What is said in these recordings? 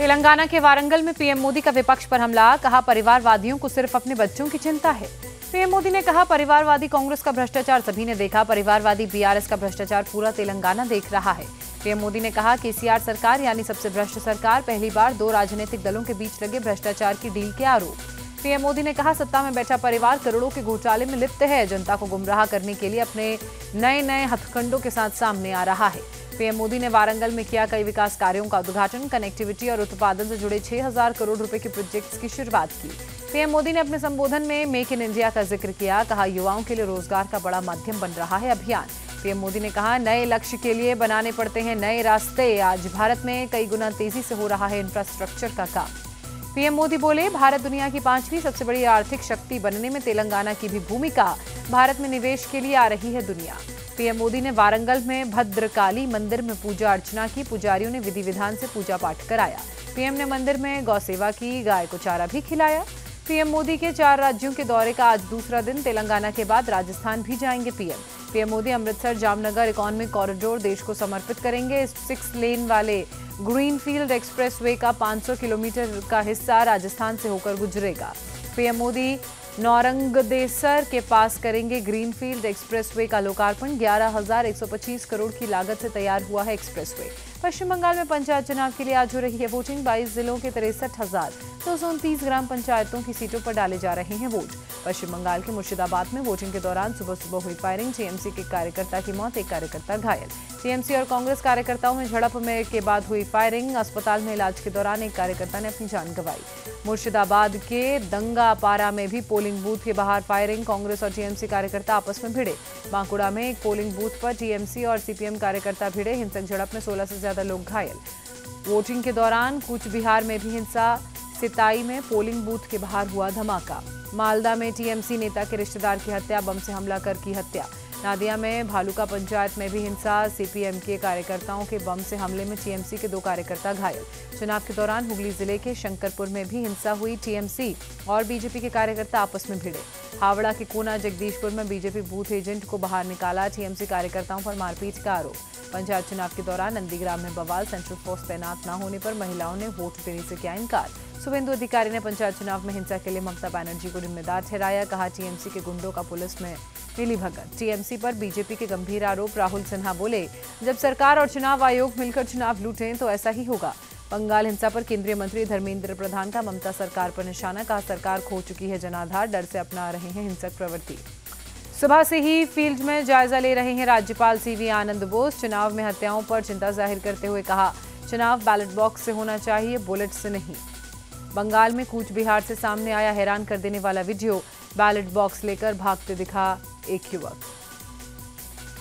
तेलंगाना के वारंगल में पीएम मोदी का विपक्ष पर हमला, कहा परिवारवादियों को सिर्फ अपने बच्चों की चिंता है। पीएम मोदी ने कहा परिवारवादी कांग्रेस का भ्रष्टाचार सभी ने देखा, परिवारवादी बीआरएस का भ्रष्टाचार पूरा तेलंगाना देख रहा है। पीएम मोदी ने कहा केसीआर सरकार यानी सबसे भ्रष्ट सरकार, पहली बार 2 राजनीतिक दलों के बीच लगे भ्रष्टाचार की डील के आरोप। पीएम मोदी ने कहा सत्ता में बैठा परिवार करोड़ों के घोटाले में लिप्त है, जनता को गुमराह करने के लिए अपने नए हथकंडों के साथ सामने आ रहा है। पीएम मोदी ने वारंगल में किया कई विकास कार्यों का उद्घाटन, कनेक्टिविटी और उत्पादन से जुड़े 6000 करोड़ रुपए के प्रोजेक्ट्स की शुरुआत की। पीएम मोदी ने अपने संबोधन में मेक इन इंडिया का जिक्र किया, कहा युवाओं के लिए रोजगार का बड़ा माध्यम बन रहा है अभियान। पीएम मोदी ने कहा नए लक्ष्य के लिए बनाने पड़ते हैं नए रास्ते, आज भारत में कई गुना तेजी से हो रहा है इंफ्रास्ट्रक्चर का काम। पीएम मोदी बोले भारत दुनिया की 5वीं सबसे बड़ी आर्थिक शक्ति बनने में तेलंगाना की भी भूमिका, भारत में निवेश के लिए आ रही है दुनिया। पीएम मोदी ने वारंगल में भद्रकाली मंदिर में पूजा अर्चना की, पुजारियों ने विधि विधान से पूजा पाठ कराया। पीएम ने मंदिर में गौ सेवा की, गाय को चारा भी खिलाया। पीएम मोदी के 4 राज्यों के दौरे का आज दूसरा दिन, तेलंगाना के बाद राजस्थान भी जाएंगे PM Modi Amritsar Jamnagar economic corridor देश को समर्पित करेंगे। इस 6 लेन वाले ग्रीनफील्ड एक्सप्रेसवे का 500 किलोमीटर का हिस्सा राजस्थान से होकर गुजरेगा। पीएम मोदी नौरंगदेसर के पास करेंगे ग्रीनफील्ड एक्सप्रेसवे का लोकार्पण, 11,125 करोड़ की लागत से तैयार हुआ है एक्सप्रेसवे। पश्चिम बंगाल में पंचायत चुनाव के लिए आज हो रही है वोटिंग, 22 जिलों के 63,229 ग्राम पंचायतों की सीटों पर डाले जा रहे हैं वोट। पश्चिम बंगाल के मुर्शिदाबाद में वोटिंग के दौरान सुबह हुई फायरिंग, टीएमसी के कार्यकर्ता की मौत, एक कार्यकर्ता घायल। टीएमसी और कांग्रेस कार्यकर्ताओं में झड़प में के बाद हुई फायरिंग, अस्पताल में इलाज के दौरान एक कार्यकर्ता ने अपनी जान गंवाई। मुर्शिदाबाद के दंगापारा में भी पोलिंग बूथ के बाहर फायरिंग, कांग्रेस और टीएमसी कार्यकर्ता आपस में भिड़े। बांकुड़ा में एक पोलिंग बूथ पर टीएमसी और सीपीएम कार्यकर्ता भिड़े, हिंसक झड़प में 16 से ज्यादा लोग घायल। वोटिंग के दौरान कूच बिहार में भी हिंसा, सिताई में पोलिंग बूथ के बाहर हुआ धमाका। मालदा में टीएमसी नेता के रिश्तेदार की हत्या, बम से हमला कर की हत्या। नादिया में भालुका पंचायत में भी हिंसा, सीपीएम के कार्यकर्ताओं के बम से हमले में टीएमसी के 2 कार्यकर्ता घायल। चुनाव के दौरान हुगली जिले के शंकरपुर में भी हिंसा हुई, टीएमसी और बीजेपी के कार्यकर्ता आपस में भिड़े। हावड़ा के कोना जगदीशपुर में बीजेपी बूथ एजेंट को बाहर निकाला, टीएमसी कार्यकर्ताओं पर मारपीट का आरोप। पंचायत चुनाव के दौरान नंदीग्राम में बवाल, सेंट्रल फोर्स तैनात न होने पर महिलाओं ने वोट देने से किया इनकार। शुभेंदु अधिकारी ने पंचायत चुनाव में हिंसा के लिए ममता बनर्जी को जिम्मेदार ठहराया, कहा टीएमसी के गुंडों का पुलिस में मिलीभगत। टीएमसी पर बीजेपी के गंभीर आरोप, राहुल सिन्हा बोले जब सरकार और चुनाव आयोग मिलकर चुनाव लूटें तो ऐसा ही होगा। बंगाल हिंसा पर केंद्रीय मंत्री धर्मेंद्र प्रधान का ममता सरकार पर निशाना, कहा सरकार खो चुकी है जनाधार, डर से अपना रहे हैं हिंसक प्रवृत्ति। सुबह से ही फील्ड में जायजा ले रहे हैं राज्यपाल सीवी आनंद बोस, चुनाव में हत्याओं पर चिंता जाहिर करते हुए कहा चुनाव बैलेट बॉक्स से होना चाहिए, बुलेट से नहीं। बंगाल में कूच बिहार से सामने आया हैरान कर देने वाला वीडियो, बैलेट बॉक्स लेकर भागते दिखा एक युवक।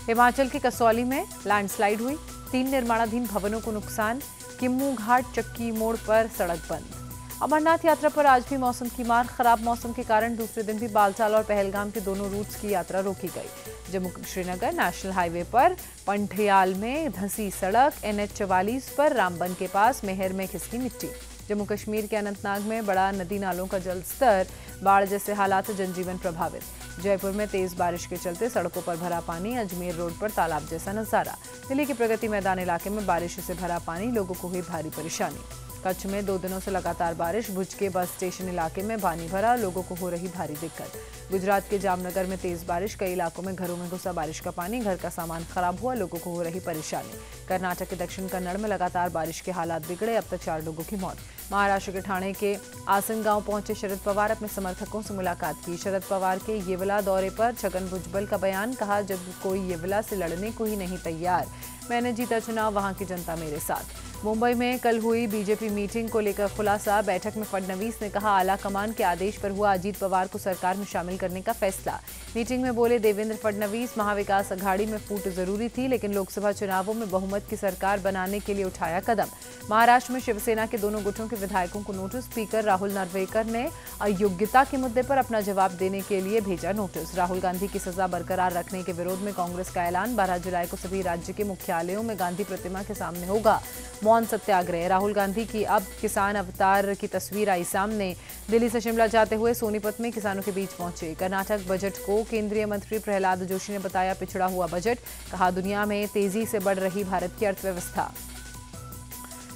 हिमाचल के कसौली में लैंडस्लाइड हुई, 3 निर्माणाधीन भवनों को नुकसान, किम्मू घाट चक्की मोड़ पर सड़क बंद। अमरनाथ यात्रा पर आज भी मौसम की मार, खराब मौसम के कारण दूसरे दिन भी बालटाल और पहलगाम के दोनों रूट्स की यात्रा रोकी गई। जम्मू श्रीनगर नेशनल हाईवे पर पंठियाल में धंसी सड़क, NH 44 पर रामबन के पास मेहर में खिसकी मिट्टी। जम्मू कश्मीर के अनंतनाग में बड़ा नदी नालों का जल स्तर, बाढ़ जैसे हालात, जनजीवन प्रभावित। जयपुर में तेज बारिश के चलते सड़कों पर भरा पानी, अजमेर रोड पर तालाब जैसा नजारा। दिल्ली के प्रगति मैदान इलाके में बारिश से भरा पानी, लोगों को हुई भारी परेशानी। कच्छ में 2 दिनों से लगातार बारिश, भुज के बस स्टेशन इलाके में पानी भरा, लोगों को हो रही भारी दिक्कत। गुजरात के जामनगर में तेज बारिश, कई इलाकों में घरों में घुसा बारिश का पानी, घर का सामान खराब हुआ, लोगों को हो रही परेशानी। कर्नाटक के दक्षिण कन्नड़ में लगातार बारिश के हालात बिगड़े, अब तक 4 लोगों की मौत। महाराष्ट्र के ठाणे के आसनगांव पहुंचे शरद पवार, अपने समर्थकों से मुलाकात की। शरद पवार के येवला दौरे पर छगन भुजबल का बयान, कहा जब कोई येवला से लड़ने को ही नहीं तैयार, मैंने जीता चुनाव, वहां की जनता मेरे साथ। मुंबई में कल हुई बीजेपी मीटिंग को लेकर खुलासा, बैठक में फडणवीस ने कहा आला कमान के आदेश पर हुआ अजीत पवार को सरकार में शामिल करने का फैसला। मीटिंग में बोले देवेंद्र फडणवीस, महाविकास अघाड़ी में फूट जरूरी थी, लेकिन लोकसभा चुनावों में बहुमत की सरकार बनाने के लिए उठाया कदम। महाराष्ट्र में शिवसेना के दोनों गुटों के विधायकों को नोटिस, स्पीकर राहुल नार्वेकर ने अयोग्यता के मुद्दे पर अपना जवाब देने के लिए भेजा नोटिस। राहुल गांधी की सजा बरकरार रखने के विरोध में कांग्रेस का ऐलान, 12 जुलाई को सभी राज्य के मुख्यालयों में गांधी प्रतिमा के सामने होगा मौन सत्याग्रह। राहुल गांधी की अब किसान अवतार की तस्वीर आई सामने, दिल्ली से शिमला जाते हुए सोनीपत में किसानों के बीच पहुंचे। कर्नाटक बजट को केंद्रीय मंत्री प्रहलाद जोशी ने बताया पिछड़ा हुआ बजट, कहा दुनिया में तेजी से बढ़ रही भारत की अर्थव्यवस्था।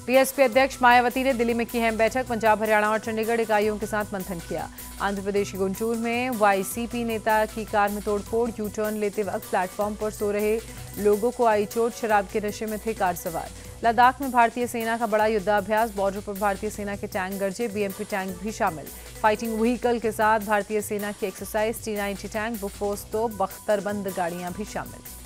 बीएसपी अध्यक्ष मायावती ने दिल्ली में की अहम बैठक। पंजाब, हरियाणा और चंडीगढ़ इकाइयों के साथ मंथन किया। आंध्र प्रदेश के गुंटूर में वाईसीपी नेता की कार में तोड़फोड़। यू टर्न लेते वक्त प्लेटफॉर्म पर सो रहे लोगों को आई चोट। शराब के नशे में थे कार सवार। लद्दाख में भारतीय सेना का बड़ा युद्धाभ्यास। बॉर्डर पर भारतीय सेना के टैंक गरजे। बीएमपी टैंक भी शामिल। फाइटिंग व्हीकल के साथ भारतीय सेना की एक्सरसाइज। T-90 टैंक, बुफोर्स तोप, बख्तरबंद गाड़ियां भी शामिल।